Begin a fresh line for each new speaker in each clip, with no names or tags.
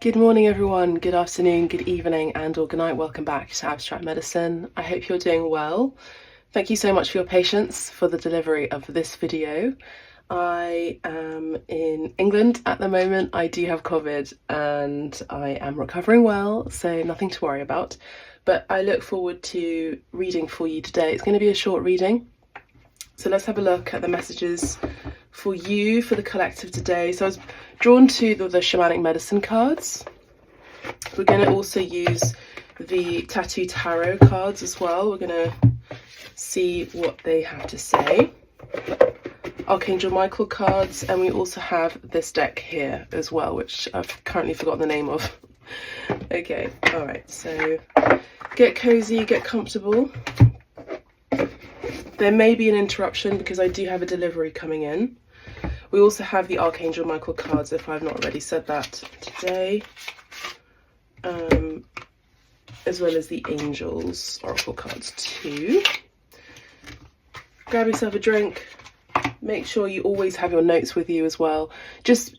Good morning everyone, good afternoon, good evening and or good night. Welcome back to Abstract Medicine. I hope you're doing well. Thank you so much for your patience for the delivery of this video. I am in England at the moment. I do have COVID and I am recovering well, so nothing to worry about. But I look forward to reading for you today. It's going to be a short reading. So let's have a look at the messages for you, for the collective today. So I was drawn to the Shamanic Medicine cards. We're going to also use the Tattoo Tarot cards as well. We're going to see what they have to say. Archangel Michael cards, and we also have this deck here as well, which I've currently forgotten the name of. Okay, alright, so get cozy, get comfortable. There may be an interruption because I do have a delivery coming in. We also have the Archangel Michael cards, if I've not already said that today, as well as the Angels Oracle cards too. Grab yourself a drink. Make sure you always have your notes with you as well. Just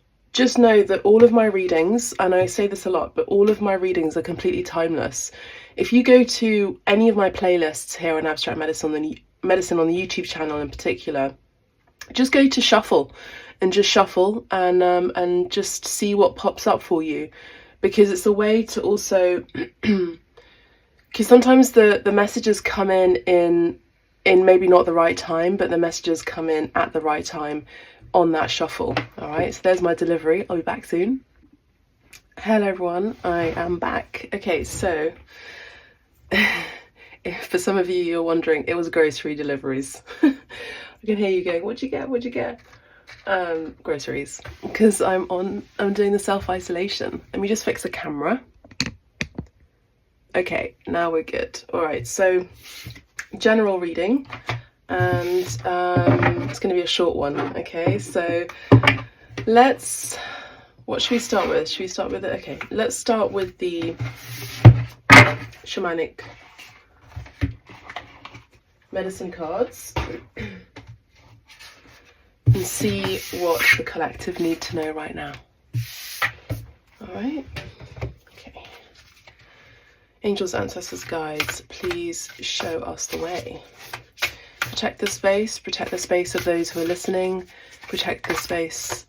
know that all of my readings, and I say this a lot, but all of my readings are completely timeless. If you go to any of my playlists here on Abstract Medicine on the YouTube channel in particular, just go to shuffle and just shuffle and just see what pops up for you, because it's a way to also because sometimes the messages come in maybe not the right time, but the messages come in at the right time on that shuffle. All right, so there's my delivery. I'll be back soon. Hello everyone, I am back. Okay, so if for some of you you're wondering, it was grocery deliveries. I can hear you going, what'd you get, what'd you get? Groceries, because I'm doing the self-isolation. Let me just fix the camera. Okay, now we're good. All right, so general reading, and it's going to be a short one. Okay, so what should we start with? Should we start with it? Okay, let's start with the Shamanic Medicine cards and see what the collective need to know right now. All right. Okay. Angels, ancestors, guides, please show us the way. Protect the space of those who are listening. Protect the space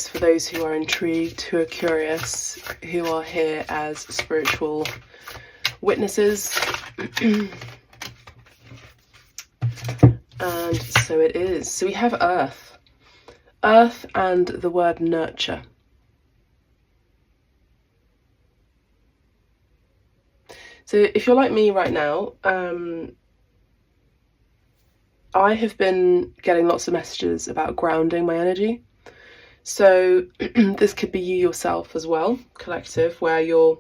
for those who are intrigued, who are curious, who are here as spiritual witnesses. And so it is. So we have earth and the word nurture. So if you're like me right now, I have been getting lots of messages about grounding my energy. So this could be you yourself as well, collective, where you're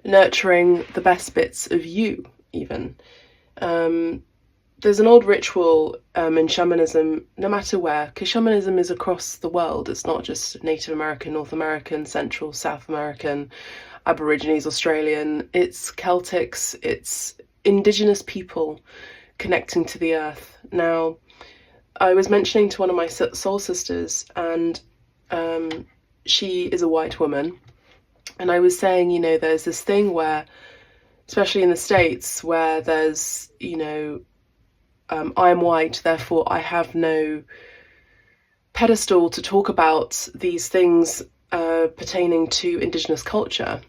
nurturing the best bits of you even. There's an old ritual in shamanism, no matter where, because shamanism is across the world. It's not just Native American, North American, Central, South American, Aborigines, Australian. It's Celtics, it's indigenous people connecting to the earth. Now, I was mentioning to one of my soul sisters, and she is a white woman, and I was saying, you know, there's this thing where, especially in the States, where there's, you know, I'm white, therefore I have no pedestal to talk about these things pertaining to indigenous culture.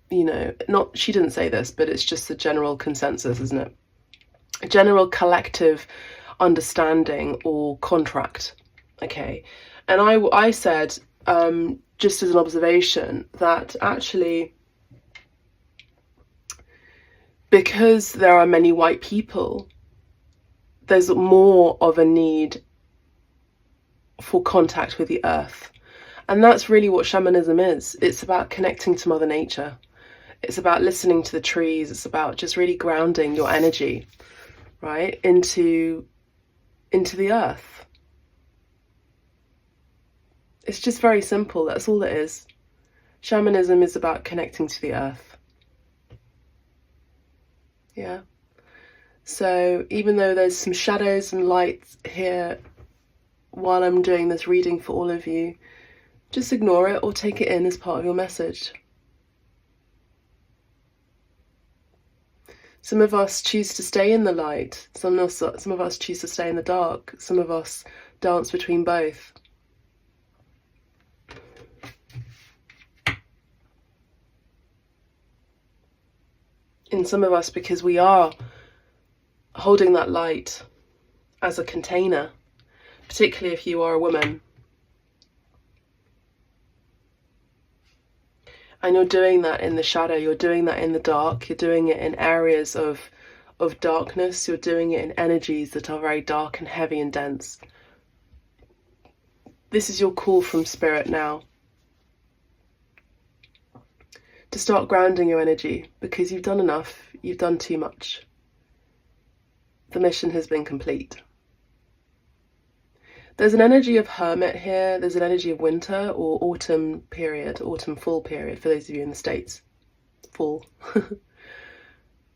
You know, she didn't say this, but it's just the general consensus, isn't it? A general collective understanding or contract. Okay, and I said, just as an observation, that actually, because there are many white people, there's more of a need for contact with the earth. And that's really what shamanism is. It's about connecting to Mother Nature. It's about listening to the trees. It's about just really grounding your energy, right, into the earth. It's just very simple. That's all it is. Shamanism is about connecting to the earth. Yeah. So even though there's some shadows and lights here while I'm doing this reading for all of you, Just ignore it or take it in as part of your message. Some of us choose to stay in the light. Some of us choose to stay in the dark. Some of us dance between both. And some of us, because we are holding that light as a container, particularly if you are a woman, and you're doing that in the shadow, you're doing that in the dark, you're doing it in areas of darkness, you're doing it in energies that are very dark and heavy and dense. This is your call from Spirit now, to start grounding your energy, because you've done enough, you've done too much. The mission has been complete. There's an energy of hermit here, there's an energy of winter or autumn period, autumn-fall period for those of you in the States. Fall.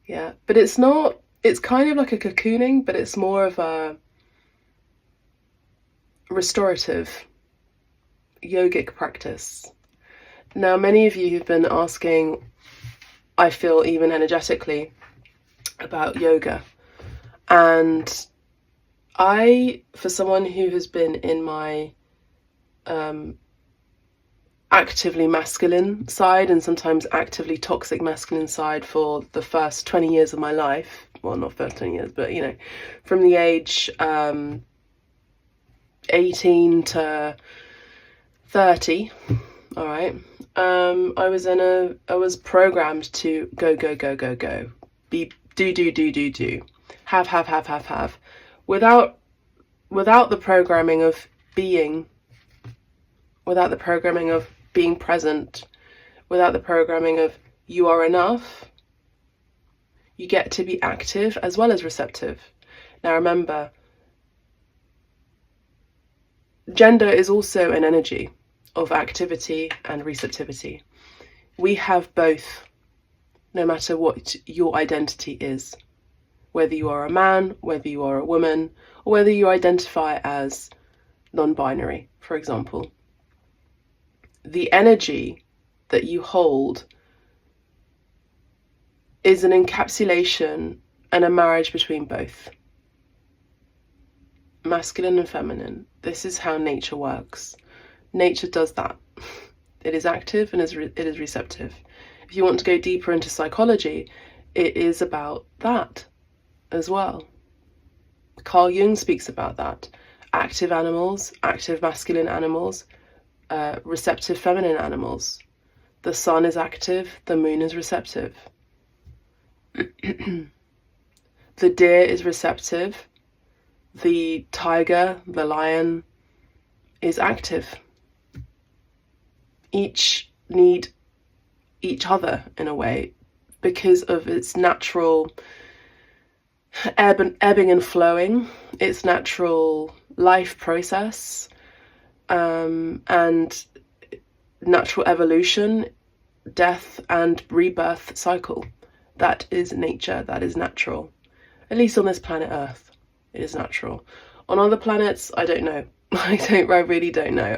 Yeah, but it's not, it's kind of like a cocooning, but it's more of a restorative yogic practice. Now, many of you have been asking, I feel even energetically, about yoga. And for someone who has been in my actively masculine side and sometimes actively toxic masculine side for the first 20 years of my life, well, not first 20 years, but, you know, from the age 18 to 30, all right, I was programmed to go, do, have, without the programming of being, without the programming of being present, without the programming of you are enough. You get to be active as well as receptive. Now remember, gender is also an energy of activity and receptivity. We have both, no matter what your identity is. Whether you are a man, whether you are a woman, or whether you identify as non-binary, for example. The energy that you hold is an encapsulation and a marriage between both. Masculine and feminine. This is how nature works. Nature does that. It is active and it is receptive. If you want to go deeper into psychology, it is about that as well. Carl Jung speaks about that. Active animals, active masculine animals, receptive feminine animals. The sun is active, the moon is receptive. The deer is receptive, the tiger, the lion is active. Each need each other in a way because of its natural ebbing and flowing, its natural life process, and natural evolution, death and rebirth cycle. That is nature, that is natural. At least on this planet Earth, it is natural. On other planets, I don't know. I really don't know.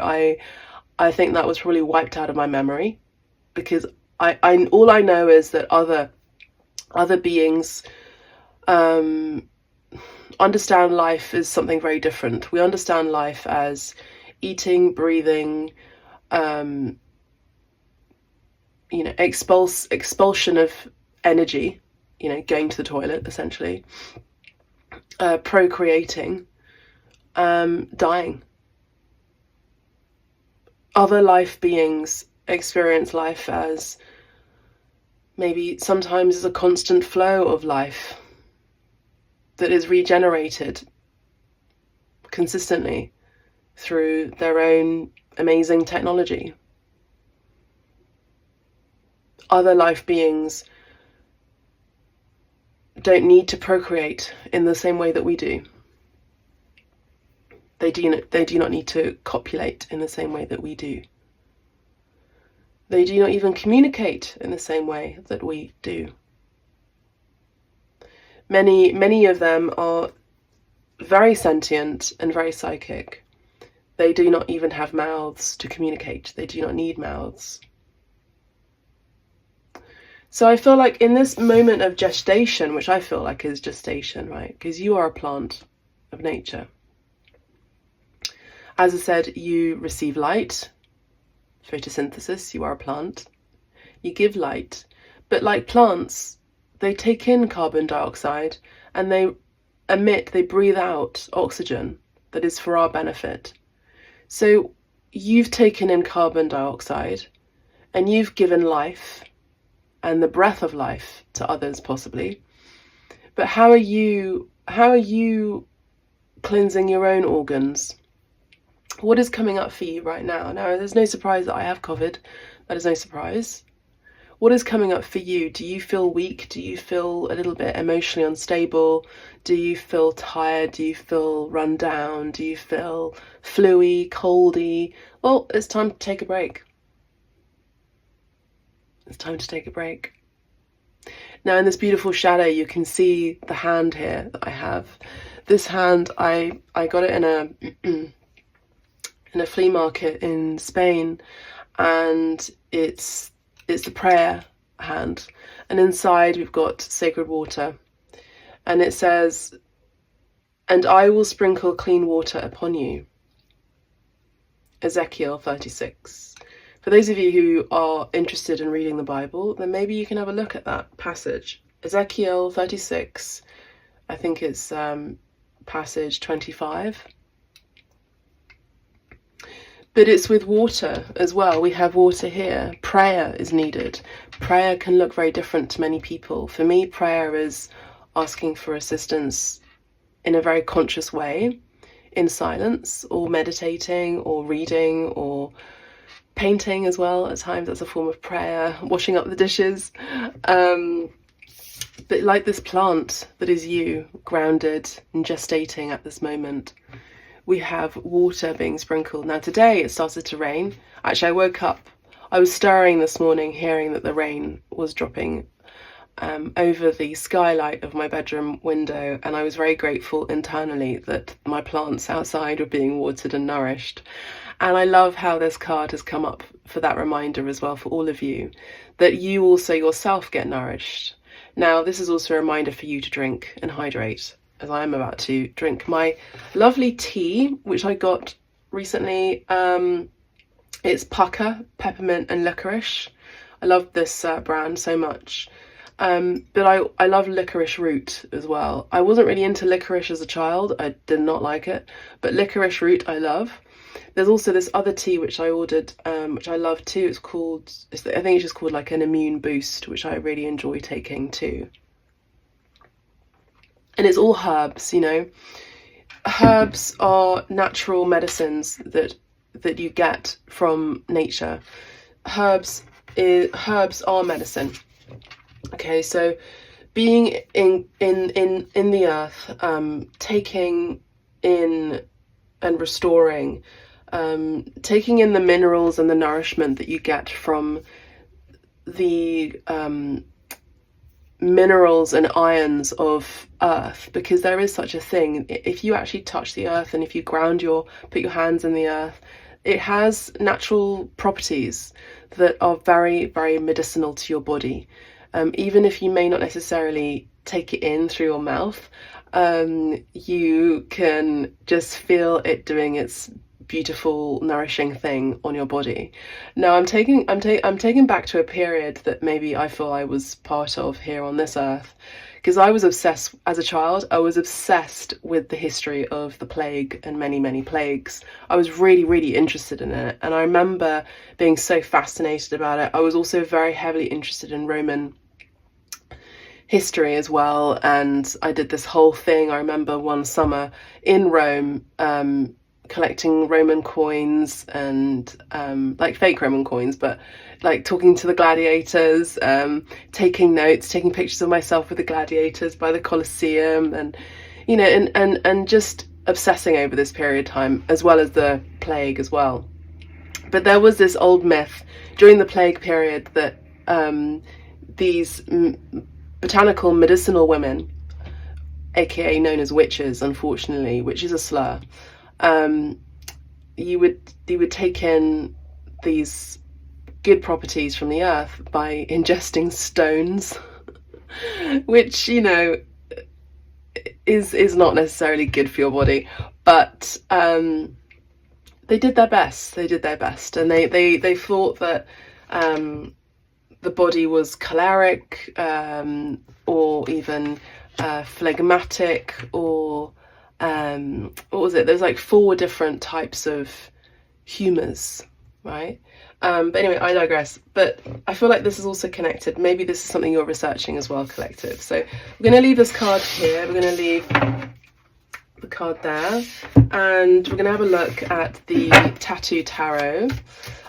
I think that was probably wiped out of my memory, because I all I know is that other beings understand life as something very different. We understand life as eating, breathing, expulsion of energy, going to the toilet, essentially, procreating, dying. Other life beings experience life as maybe sometimes as a constant flow of life that is regenerated consistently through their own amazing technology. Other life beings don't need to procreate in the same way that we do. They do not need to copulate in the same way that we do. They do not even communicate in the same way that we do. Many of them are very sentient and very psychic. They do not even have mouths to communicate. They do not need mouths. So I feel like in this moment of gestation, which I feel like is gestation, right? Because you are a plant of nature. As I said, you receive light, photosynthesis, you are a plant. You give light, but like plants, they take in carbon dioxide and they breathe out oxygen that is for our benefit. So you've taken in carbon dioxide and you've given life and the breath of life to others possibly. But how are you cleansing your own organs? What is coming up for you right now? Now, there's no surprise that I have COVID. That is no surprise. What is coming up for you? Do you feel weak? Do you feel a little bit emotionally unstable? Do you feel tired? Do you feel run down? Do you feel flu-y, coldy? Well, it's time to take a break. It's time to take a break. Now, in this beautiful shadow, you can see the hand here that I have. This hand, I got it in a flea market in Spain, and it's the prayer hand, and inside we've got sacred water, and it says, "And I will sprinkle clean water upon you." Ezekiel 36. For those of you who are interested in reading the Bible, then maybe you can have a look at that passage. Ezekiel 36, I think it's passage 25. But it's with water as well. We have water here. Prayer is needed. Prayer can look very different to many people. For me, prayer is asking for assistance in a very conscious way, in silence, or meditating, or reading, or painting as well. At times that's a form of prayer, washing up the dishes. But like this plant that is you, grounded and gestating at this moment, we have water being sprinkled. Now today it started to rain. Actually, I woke up, I was stirring this morning hearing that the rain was dropping over the skylight of my bedroom window, and I was very grateful internally that my plants outside were being watered and nourished. And I love how this card has come up for that reminder as well for all of you, that you also yourself get nourished. Now this is also a reminder for you to drink and hydrate, as I am about to drink my lovely tea, which I got recently. It's pucker, peppermint and licorice. I love this brand so much. But I love licorice root as well. I wasn't really into licorice as a child. I did not like it. But licorice root I love. There's also this other tea which I ordered, which I love too. I think it's just called like an immune boost, which I really enjoy taking too. And it's all herbs, you know. Herbs are natural medicines that you get from nature. Herbs are medicine. Okay, so being in the earth, taking in and restoring, taking in the minerals and the nourishment that you get from the minerals and ions of earth, because there is such a thing. If you actually touch the earth and if you put your hands in the earth, it has natural properties that are very, very medicinal to your body. Even if you may not necessarily take it in through your mouth, you can just feel it doing its beautiful, nourishing thing on your body. Now I'm taking back to a period that maybe I feel I was part of here on this earth, because I was obsessed as a child. I was obsessed with the history of the plague and many, many plagues. I was really, really interested in it, and I remember being so fascinated about it. I was also very heavily interested in Roman history as well, and I did this whole thing. I remember one summer in Rome, collecting Roman coins and like fake Roman coins, but like talking to the gladiators, taking notes, taking pictures of myself with the gladiators by the Colosseum, and you know, and just obsessing over this period of time, as well as the plague as well. But there was this old myth during the plague period that these botanical medicinal women, aka known as witches, unfortunately, which is a slur, you would take in these good properties from the earth by ingesting stones, which, you know, is not necessarily good for your body, but they did their best. They did their best, and they thought that the body was choleric, or even phlegmatic, or what was it? There's like 4 different types of humours, right? But anyway, I digress. But I feel like this is also connected. Maybe this is something you're researching as well, collective. So we're going to leave this card here. We're going to leave the card there, and we're going to have a look at the Tattoo Tarot.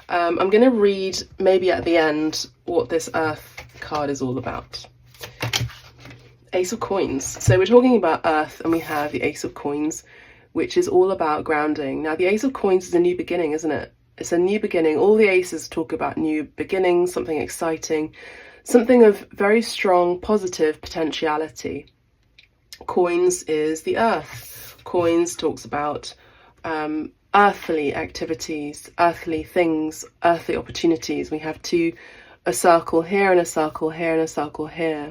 I'm going to read maybe at the end what this Earth card is all about. Ace of Coins. So we're talking about Earth, and we have the Ace of Coins, which is all about grounding. Now, the Ace of Coins is a new beginning, isn't it? It's a new beginning. All the aces talk about new beginnings, something exciting, something of very strong positive potentiality. Coins is the earth. Coins talks about earthly activities, earthly things, earthly opportunities. We have a circle here and a circle here and a circle here.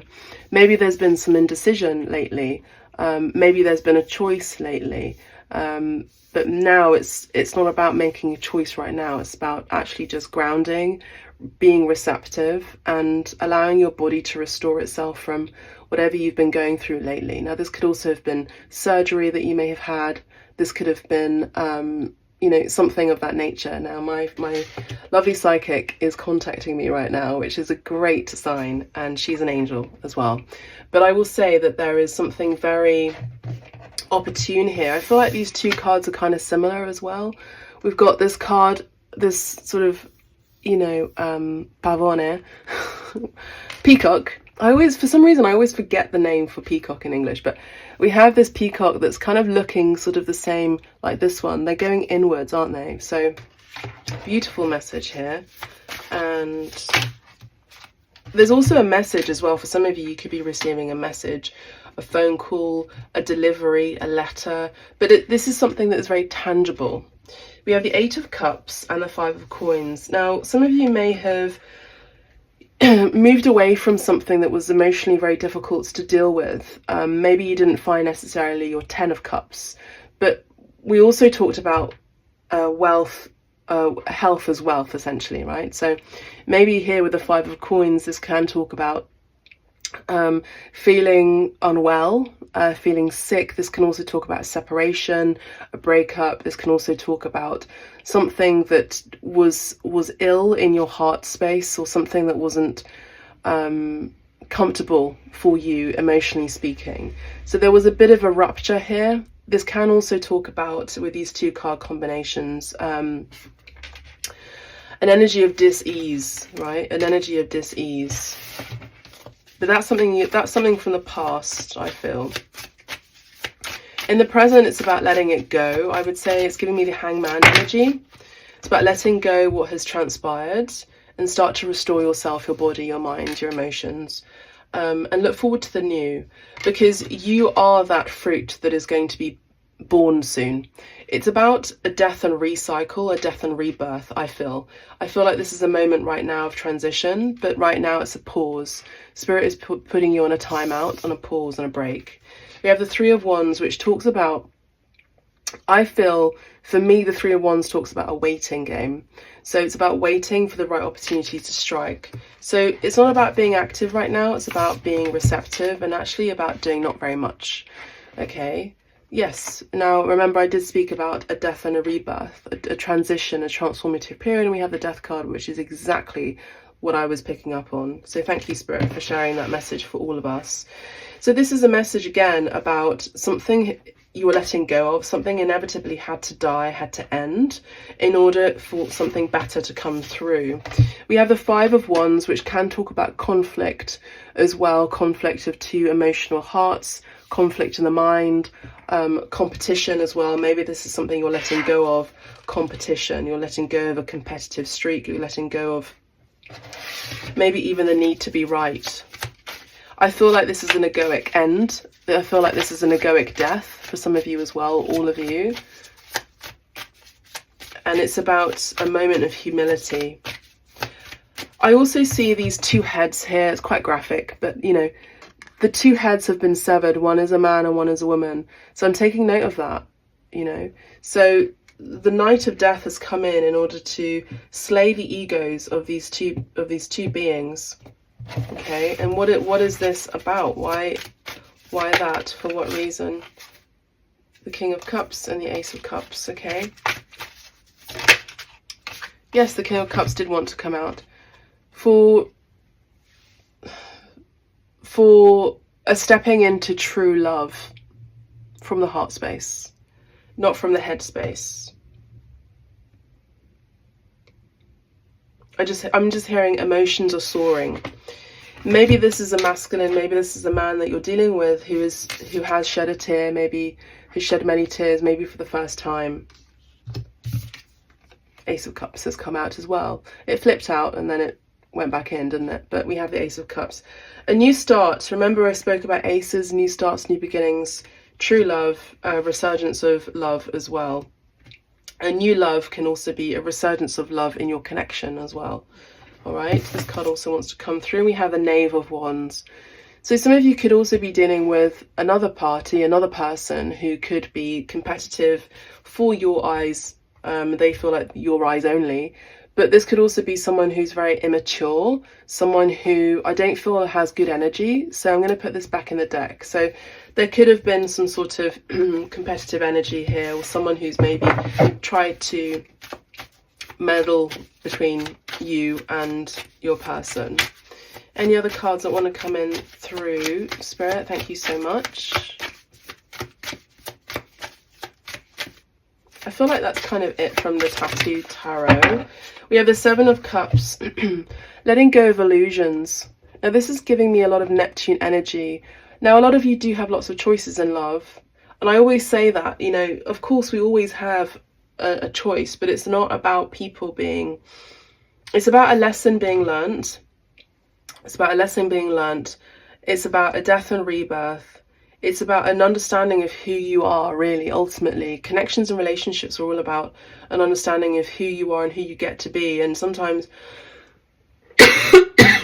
Maybe there's been some indecision lately. Maybe there's been a choice lately. But now it's not about making a choice right now. It's about actually just grounding, being receptive, and allowing your body to restore itself from whatever you've been going through lately. Now, this could also have been surgery that you may have had. This could have been, you know, something of that nature. Now, my lovely psychic is contacting me right now, which is a great sign, and she's an angel as well. But I will say that there is something very opportune here. I feel like these 2 cards are kind of similar as well. We've got this card, this sort of, you know, pavone, peacock. For some reason I always forget the name for peacock in English, but we have this peacock that's kind of looking sort of the same like this one. They're going inwards, aren't they? So beautiful message here. And there's also a message as well. For some of you, you could be receiving a message, a phone call, a delivery, a letter, but this is something that is very tangible. We have the 8 of Cups and the 5 of Coins. Now, some of you may have moved away from something that was emotionally very difficult to deal with. Maybe you didn't find necessarily your 10 of Cups, but we also talked about wealth, health as wealth, essentially, right? So maybe here with the 5 of Coins, this can talk about feeling unwell, feeling sick. This can also talk about a separation, a breakup. This can also talk about something that was ill in your heart space, or something that wasn't comfortable for you emotionally speaking. So there was a bit of a rupture here. This can also talk about, with these 2 card combinations, an energy of dis-ease, right? An energy of dis-ease. But that's something from the past, I feel. In the present, it's about letting it go. I would say it's giving me the Hangman energy. It's about letting go what has transpired and start to restore yourself, your body, your mind, your emotions, and look forward to the new, because you are that fruit that is going to be born soon. It's about a death and recycle, a death and rebirth. I feel like this is a moment right now of transition, but right now it's a pause. Spirit is putting you on a timeout, on a pause, on a break. We have the 3 of Wands, which talks about, I feel, for me, the 3 of Wands talks about a waiting game. So it's about waiting for the right opportunity to strike. So it's not about being active right now, it's about being receptive, and actually about doing not very much. Okay. Yes. Now, remember, I did speak about a death and a rebirth, a transition, a transformative period, and we have the Death card, which is exactly what I was picking up on. So thank you, Spirit, for sharing that message for all of us. So this is a message, again, about something you were letting go of, something inevitably had to die, had to end, in order for something better to come through. We have the 5 of Wands, which can talk about conflict as well, conflict of 2 emotional hearts, conflict in the mind, competition as well. Maybe this is something you're letting go of, competition. You're letting go of a competitive streak. You're letting go of maybe even the need to be right. I feel like this is an egoic end. I feel like this is an egoic death for some of you as well, all of you. and it's about a moment of humility. I also see these two heads here. It's quite graphic, but you know, the two heads have been severed. One is a man and one is a woman. So I'm taking note of that, you know. So the Knight of Death has come in order to slay the egos of these two beings. Okay, and what is this about? Why that? For what reason? The King of Cups and the Ace of Cups. Okay. Yes, the King of Cups did want to come out for a stepping into true love from the heart space, not from the head space. I'm just hearing emotions are soaring. Maybe this is a masculine, maybe this is a man that you're dealing with who has shed a tear, maybe who shed many tears, maybe for the first time. Ace of Cups has come out as well. It flipped out and then it went back in, didn't it? But we have the Ace of Cups. A new start. Remember I spoke about aces, new starts, new beginnings, true love, a resurgence of love as well. A new love can also be a resurgence of love in your connection as well. All right, this card also wants to come through. We have the Knave of Wands. So some of you could also be dealing with another party, another person who could be competitive for your eyes. They feel like your eyes only. But this could also be someone who's very immature, someone who I don't feel has good energy. So I'm going to put this back in the deck. So there could have been some sort of competitive energy here, or someone who's maybe tried to meddle between you and your person. Any other cards that want to come in through, Spirit? Thank you so much. I feel like that's kind of it from the Tattoo Tarot. We have the Seven of Cups, letting go of illusions. Now this is giving me a lot of Neptune energy. Now a lot of you do have lots of choices in love. And I always say that, you know, of course we always have a choice, but it's not about people being, it's about a lesson being learnt. It's about a lesson being learnt. It's about a death and rebirth. It's about an understanding of who you are, really, ultimately. Connections and relationships are all about an understanding of who you are and who you get to be. And sometimes,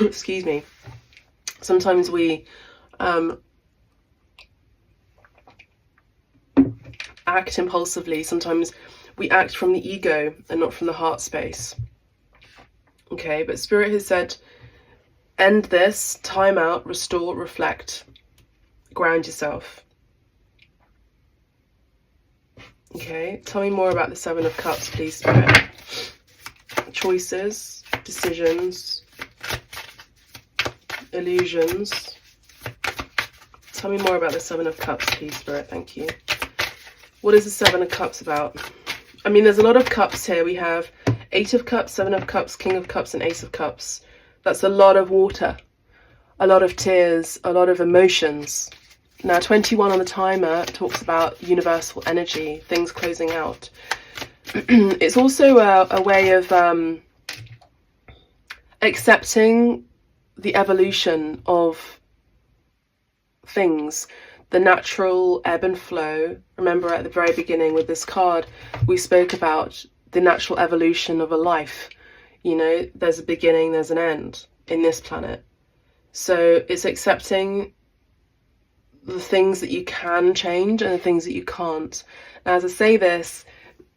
excuse me, sometimes we act impulsively. Sometimes we act from the ego and not from the heart space. Okay, but Spirit has said, end this, time out, restore, reflect. Ground yourself. Okay, tell me more about the Seven of Cups, please, Spirit. Choices, decisions, illusions. Tell me more about the Seven of Cups, please, Spirit. Thank you. What is the Seven of Cups about? I mean, there's a lot of cups here. We have Eight of Cups, Seven of Cups, King of Cups, and Ace of Cups. That's a lot of water, a lot of tears, a lot of emotions. Now 21 on the timer talks about universal energy, things closing out. It's also a way of accepting the evolution of things, the natural ebb and flow. Remember at the very beginning with this card, we spoke about the natural evolution of a life. You know, there's a beginning, there's an end in this planet. So it's accepting the things that you can change and the things that you can't. Now, as I say this,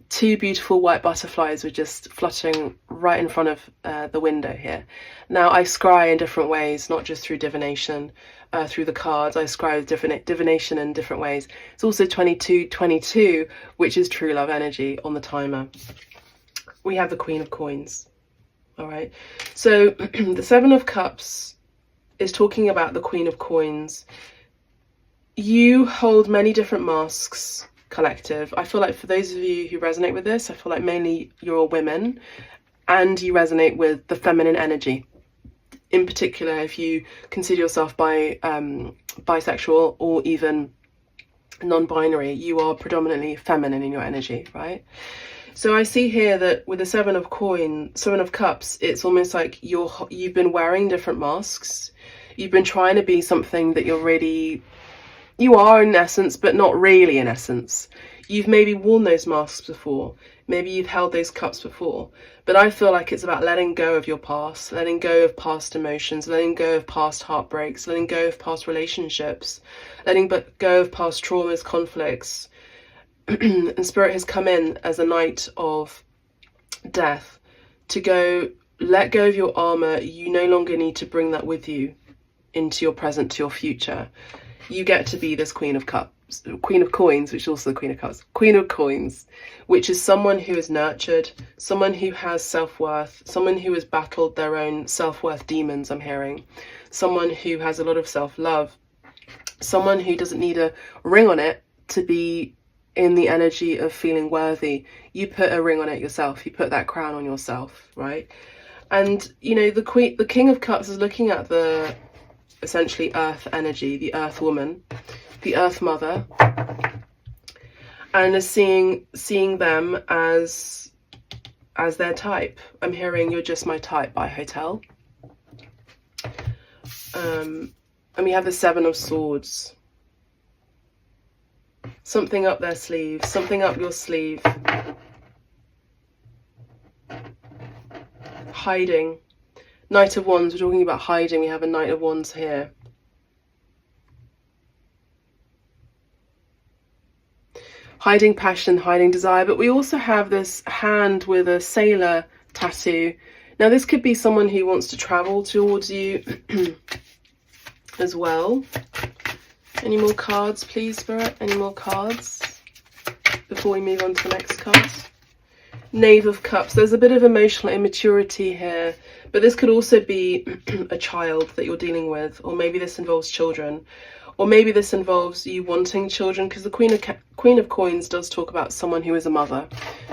two beautiful white butterflies were just fluttering right in front of the window here. Now, I scry in different ways, not just through divination, through the cards. I scry with divination in different ways. It's also 2222, which is true love energy on the timer. We have the Queen of Coins. All right. So the Seven of Cups is talking about the Queen of Coins. You hold many different masks, collective. I feel like for those of you who resonate with this, I feel like mainly you're women and you resonate with the feminine energy. In particular, if you consider yourself bisexual or even non-binary, you are predominantly feminine in your energy, right? So I see here that with the Seven of Cups, it's almost like you've been wearing different masks. You've been trying to be something that you are in essence, but not really in essence. You've maybe worn those masks before. Maybe you've held those cups before, but I feel like it's about letting go of your past, letting go of past emotions, letting go of past heartbreaks, letting go of past relationships, letting go of past traumas, conflicts. And Spirit has come in as a Knight of Death to go, let go of your armor. You no longer need to bring that with you into your present, to your future. You get to be this Queen of Cups, Queen of Coins, which is also the Queen of Cups, Queen of Coins, which is someone who is nurtured, someone who has self-worth, someone who has battled their own self-worth demons, I'm hearing, someone who has a lot of self-love, someone who doesn't need a ring on it to be in the energy of feeling worthy. You put a ring on it yourself, you put that crown on yourself, right? And you know, the King of Cups is looking at the essentially earth energy, the earth woman, the earth mother, and is seeing them as their type. I'm hearing You're Just My Type by Hotel. And we have the Seven of Swords. Something up their sleeve, something up your sleeve. Hiding. Knight of Wands, we're talking about hiding. We have a Knight of Wands here. Hiding passion, hiding desire. But we also have this hand with a sailor tattoo. Now this could be someone who wants to travel towards you as well. Any more cards, please, Spirit? Any more cards before we move on to the next cards? Knave of Cups. There's a bit of emotional immaturity here, but this could also be a child that you're dealing with, or maybe this involves children, or maybe this involves you wanting children, because the Queen of Coins does talk about someone who is a mother.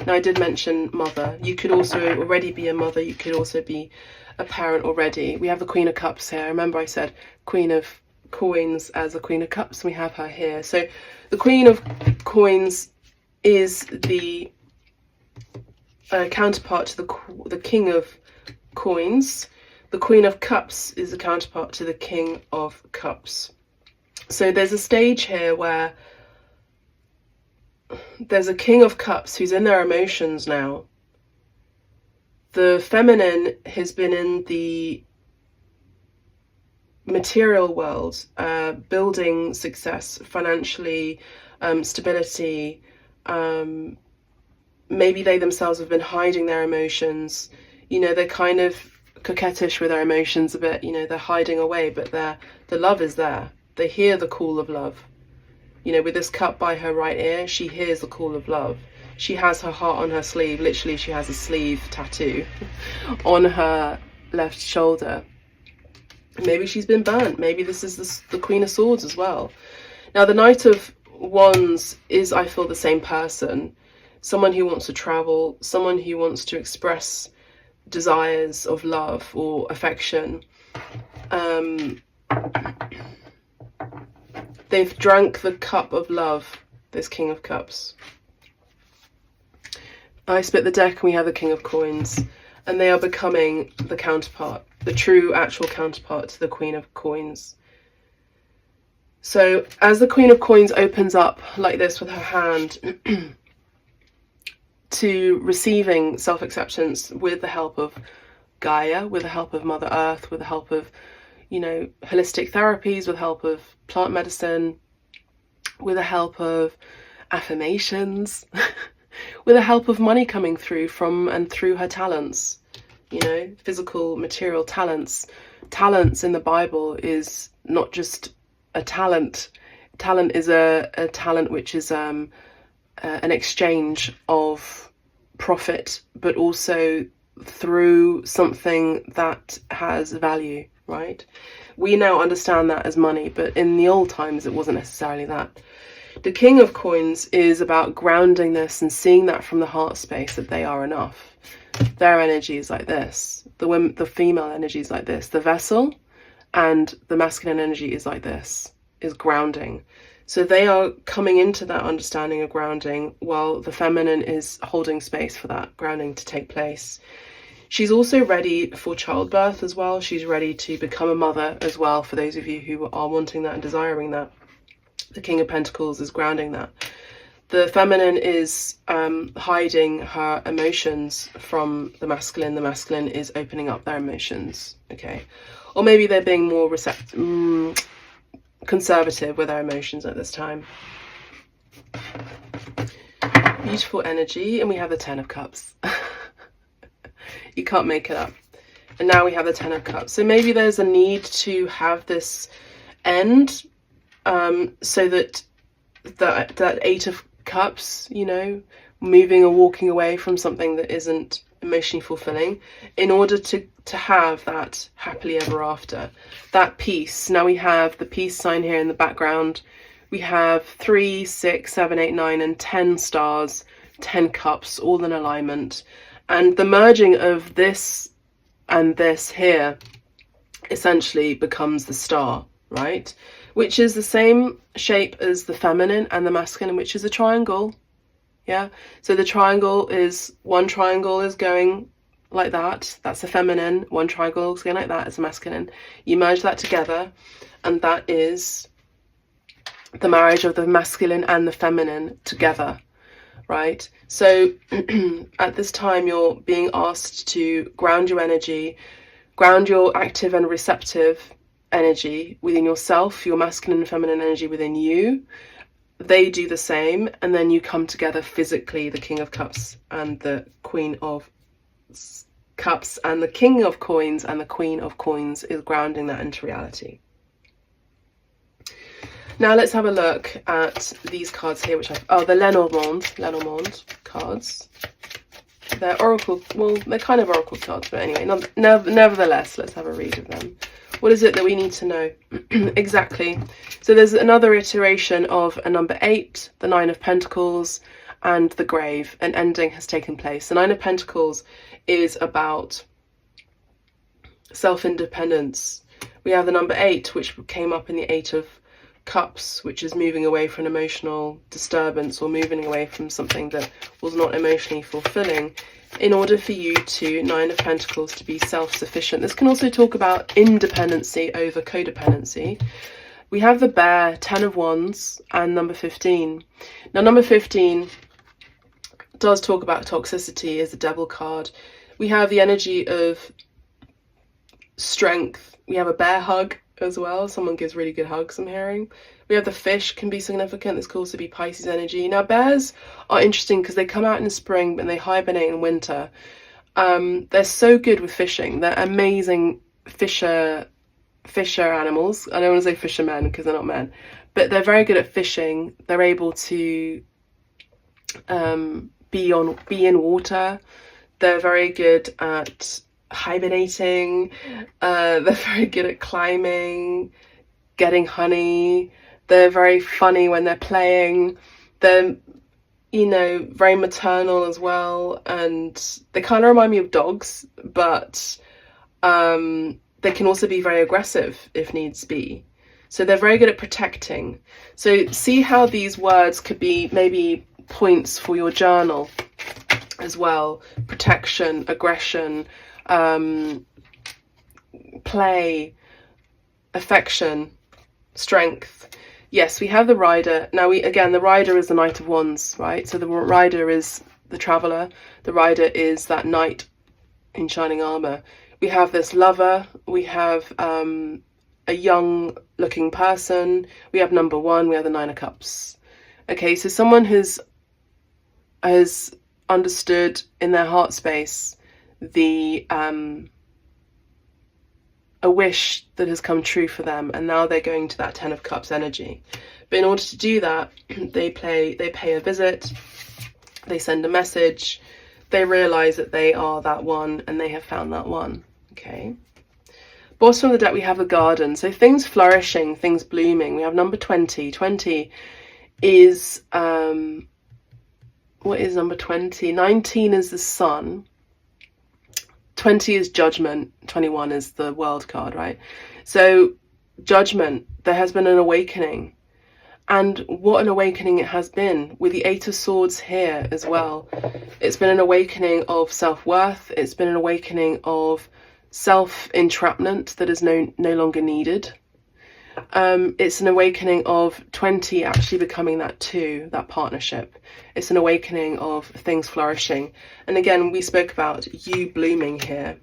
Now, I did mention mother. You could also already be a mother. You could also be a parent already. We have the Queen of Cups here. Remember I said Queen of Coins as a Queen of Cups. We have her here. So the Queen of Coins is the counterpart to the King of Coins. The Queen of Cups is the counterpart to the King of Cups. So there's a stage here where there's a King of Cups who's in their emotions now. The feminine has been in the material world, building success financially, stability. Maybe they themselves have been hiding their emotions. You know, they're kind of coquettish with their emotions a bit. You know, they're hiding away, but the love is there. They hear the call of love. You know, with this cup by her right ear, she hears the call of love. She has her heart on her sleeve. Literally, she has a sleeve tattoo on her left shoulder. Maybe she's been burnt. Maybe this is the Queen of Swords as well. Now, the Knight of Wands is, I feel, the same person. Someone who wants to travel, someone who wants to express desires of love or affection. They've drunk the cup of love, this King of Cups. I split the deck and we have the King of Coins, and they are becoming the counterpart, the true actual counterpart to the Queen of Coins. So as the Queen of Coins opens up like this with her hand to receiving self-acceptance with the help of Gaia, with the help of Mother Earth, with the help of, you know, holistic therapies, with the help of plant medicine, with the help of affirmations, with the help of money coming through from and through her talents, you know, physical, material talents. Talents in the Bible is not just a talent. Talent is a talent which is an exchange of profit, but also through something that has value, right? We now understand that as money, but in the old times it wasn't necessarily that. The King of Coins is about grounding this and seeing that from the heart space, that they are enough. Their energy is like this. The female energy is like this. The vessel and the masculine energy is like this, is grounding. So they are coming into that understanding of grounding, while the feminine is holding space for that grounding to take place. She's also ready for childbirth as well. She's ready to become a mother as well, for those of you who are wanting that and desiring that. The King of Pentacles is grounding that. The feminine is hiding her emotions from the masculine. The masculine is opening up their emotions, okay? Or maybe they're being more conservative with their emotions at this time. Beautiful energy. And we have the Ten of Cups. You can't make it up. And now we have the Ten of Cups. So maybe there's a need to have this end, so that that Eight of Cups, you know, moving or walking away from something that isn't emotionally fulfilling, in order to have that happily ever after, that peace. Now we have the peace sign here in the background. We have 3, 6, 7, 8, 9 and 10 stars, 10 cups, all in alignment. And the merging of this and this here essentially becomes the star, right? Which is the same shape as the feminine and the masculine, which is a triangle. Yeah, so the triangle is, one triangle is going like that, that's the feminine, one triangle is going like that, it's the masculine. You merge that together, and that is the marriage of the masculine and the feminine together, right? So at this time, you're being asked to ground your energy, ground your active and receptive energy within yourself, your masculine and feminine energy within you. They do the same, and then you come together physically, the King of Cups and the Queen of Cups, and the King of Coins and the Queen of Coins is grounding that into reality. Now let's have a look at these cards here, which the Lenormand cards. They're oracle, well, they're kind of oracle cards, but anyway, nevertheless, let's have a read of them. What is it that we need to know? Exactly. So there's another iteration of a number 8, the 9 of Pentacles, and the Grave. An ending has taken place. The 9 of Pentacles is about self-independence. We have the number 8, which came up in the 8 of Cups, which is moving away from emotional disturbance or moving away from something that was not emotionally fulfilling, in order for you to, 9 of Pentacles, to be self-sufficient. This can also talk about independency over codependency. We have the Bear, 10 of Wands, and number 15. Now, number 15 does talk about toxicity as the Devil card. We have the energy of strength. We have a bear hug as well. Someone gives really good hugs, I'm hearing. We have the Fish, can be significant. This could also be Pisces energy. Now, bears are interesting because they come out in the spring and they hibernate in winter. They're so good with fishing. They're amazing fisher animals. I don't want to say fishermen because they're not men, but they're very good at fishing. They're able to be in water. They're very good at hibernating. They're very good at climbing, getting honey. They're very funny when they're playing. They're, you know, very maternal as well, and they kind of remind me of dogs, but they can also be very aggressive if needs be. So they're very good at protecting. So see how these words could be maybe points for your journal as well. Protection, aggression, play, affection, strength. Yes, we have the Rider. Now, the Rider is the Knight of Wands, right? So the Rider is the traveller. The Rider is that knight in shining armour. We have this Lover. We have a young-looking person. We have number 1. We have the 9 of Cups. Okay, so someone has understood in their heart space a wish that has come true for them, and now they're going to that 10 of Cups energy. But in order to do that, they pay a visit, they send a message, they realize that they are that one and they have found that one. Okay, bottom of the deck we have a garden, so things flourishing, things blooming. We have number 20. 20 is what is number 20? 19 is the Sun. 20 is judgment, 21 is the World card, right? So judgment, there has been an awakening. And what an awakening it has been, with the 8 of Swords here as well. It's been an awakening of self-worth. It's been an awakening of self-entrapment that is no longer needed. It's an awakening of 20 actually becoming that 2, that partnership. It's an awakening of things flourishing. And again, we spoke about you blooming here.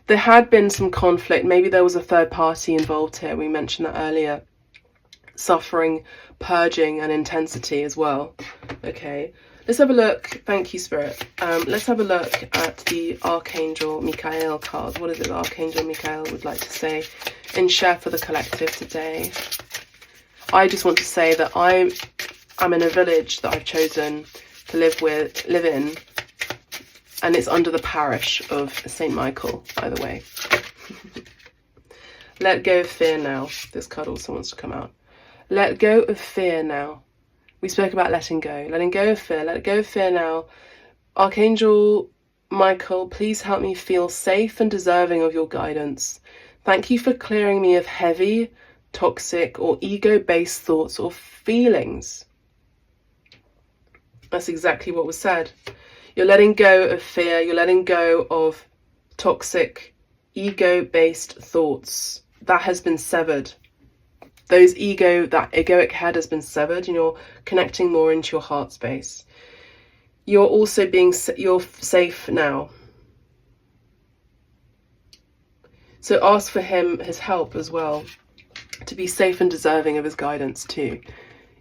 There had been some conflict. Maybe there was a third party involved here. We mentioned that earlier. Suffering, purging, and intensity as well. Okay, let's have a look. Thank you, Spirit. Let's have a look at the Archangel Michael card. What is it Archangel Michael would like to say and share for the collective today? I just want to say that I'm in a village that I've chosen to live in, and it's under the parish of Saint Michael, by the way. Let go of fear now. This card also wants to come out. Let go of fear now. We spoke about letting go of fear. Let go of fear now. Archangel Michael, please help me feel safe and deserving of your guidance. Thank you for clearing me of heavy, toxic, or ego-based thoughts or feelings. That's exactly what was said. You're letting go of fear. You're letting go of toxic, ego-based thoughts. That has been severed. That egoic head has been severed, and you're connecting more into your heart space. You're also you're safe now. So ask for his help as well, to be safe and deserving of his guidance too.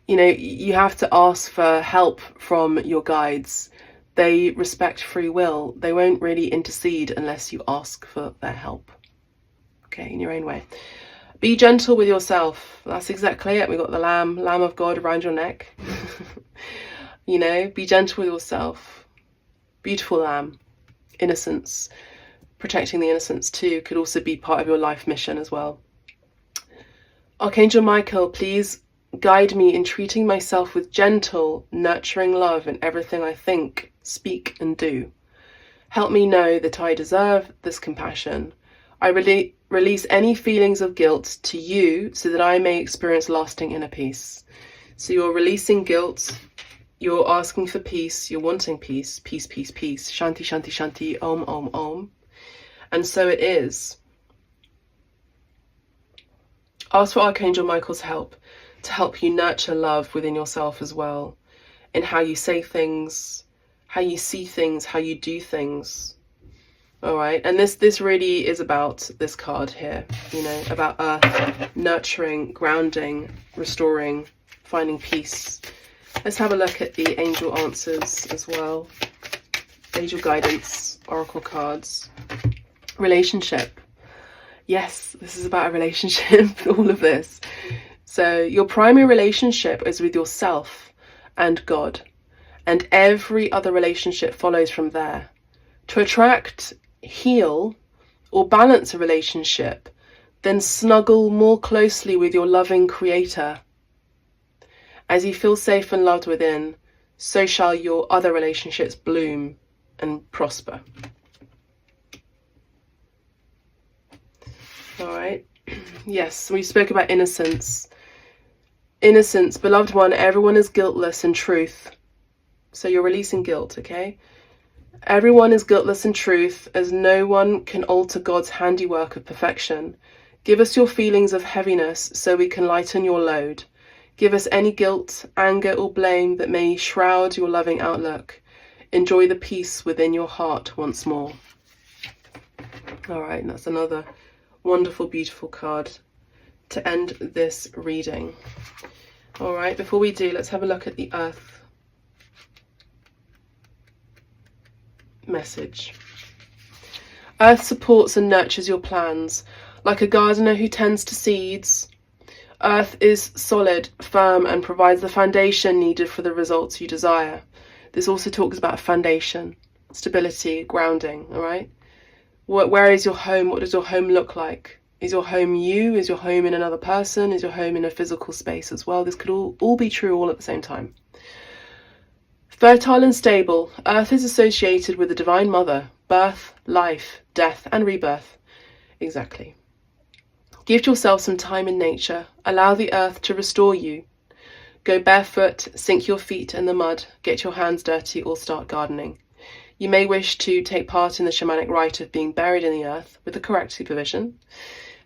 You know, you have to ask for help from your guides. They respect free will. They won't really intercede unless you ask for their help. Okay, in your own way. Be gentle with yourself. That's exactly it. We've got the Lamb of God around your neck. You know, be gentle with yourself. Beautiful lamb. Innocence. Protecting the innocence too could also be part of your life mission as well. Archangel Michael, please guide me in treating myself with gentle, nurturing love in everything I think, speak, and do. Help me know that I deserve this compassion. I release any feelings of guilt to you so that I may experience lasting inner peace. So you're releasing guilt, you're asking for peace, you're wanting peace, peace, peace, peace. Shanti, shanti, shanti, om, om, om. And so it is. Ask for Archangel Michael's help to help you nurture love within yourself as well, in how you say things, how you see things, how you do things. All right, and this really is about this card here, you know, about earth, nurturing, grounding, restoring, finding peace. Let's have a look at the angel answers as well. Angel guidance, oracle cards. Relationship. Yes, this is about a relationship, all of this. So your primary relationship is with yourself and God, and every other relationship follows from there. To attract, heal, or balance a relationship, then snuggle more closely with your loving creator. As you feel safe and loved within, so shall your other relationships bloom and prosper. All right. Yes, we spoke about innocence. Innocence, beloved one, everyone is guiltless in truth. So you're releasing guilt, okay? Everyone is guiltless in truth, as no one can alter God's handiwork of perfection. Give us your feelings of heaviness so we can lighten your load. Give us any guilt, anger, or blame that may shroud your loving outlook. Enjoy the peace within your heart once more. All right, and that's another wonderful, beautiful card to end this reading. All right, before we do, let's have a look at the Earth message. Earth supports and nurtures your plans. Like a gardener who tends to seeds, Earth is solid, firm, and provides the foundation needed for the results you desire. This also talks about foundation, stability, grounding, all right? Where is your home? What does your home look like? Is your home you? Is your home in another person? Is your home in a physical space as well? This could all be true all at the same time. Fertile and stable, Earth is associated with the Divine Mother, birth, life, death, and rebirth. Exactly. Give yourself some time in nature. Allow the earth to restore you. Go barefoot, sink your feet in the mud, get your hands dirty, or start gardening. You may wish to take part in the shamanic rite of being buried in the earth with the correct supervision.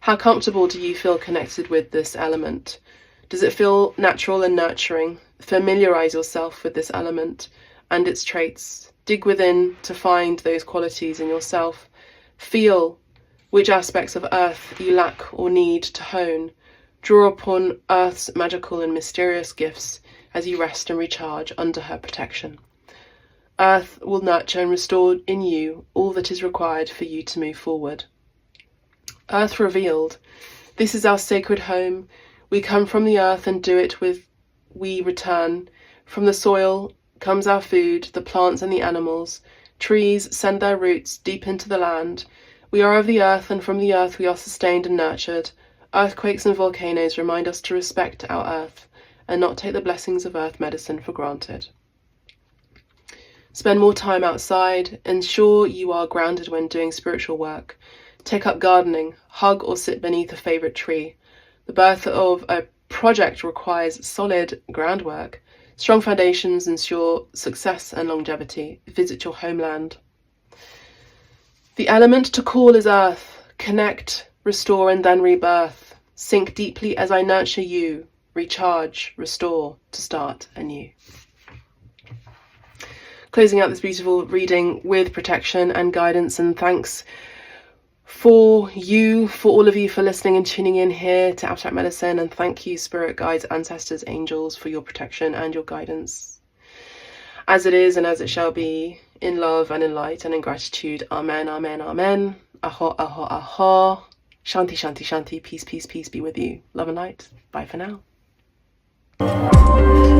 How comfortable do you feel connected with this element? Does it feel natural and nurturing? Familiarize yourself with this element and its traits. Dig within to find those qualities in yourself. Feel which aspects of Earth you lack or need to hone. Draw upon Earth's magical and mysterious gifts as you rest and recharge under her protection. Earth will nurture and restore in you all that is required for you to move forward. Earth revealed. This is our sacred home. We come from the earth and do it with we return. From the soil comes our food, the plants and the animals. Trees send their roots deep into the land. We are of the earth, and from the earth we are sustained and nurtured. Earthquakes and volcanoes remind us to respect our earth and not take the blessings of earth medicine for granted. Spend more time outside. Ensure you are grounded when doing spiritual work. Take up gardening. Hug or sit beneath a favourite tree. The birth of a project requires solid groundwork. Strong foundations ensure success and longevity. Visit your homeland. The element to call is earth. Connect, restore, and then rebirth. Sink deeply as I nurture you. Recharge, restore, to start anew. Closing out this beautiful reading with protection and guidance and thanks for all of you for listening and tuning in here to Abstract Medicine, and thank you, spirit guides, ancestors, angels, for your protection and your guidance. As it is and as it shall be, in love and in light and in gratitude. Amen, amen, amen. Aho, aho, aho. Shanti, shanti, shanti. Peace, peace, peace be with you. Love and light. Bye for now.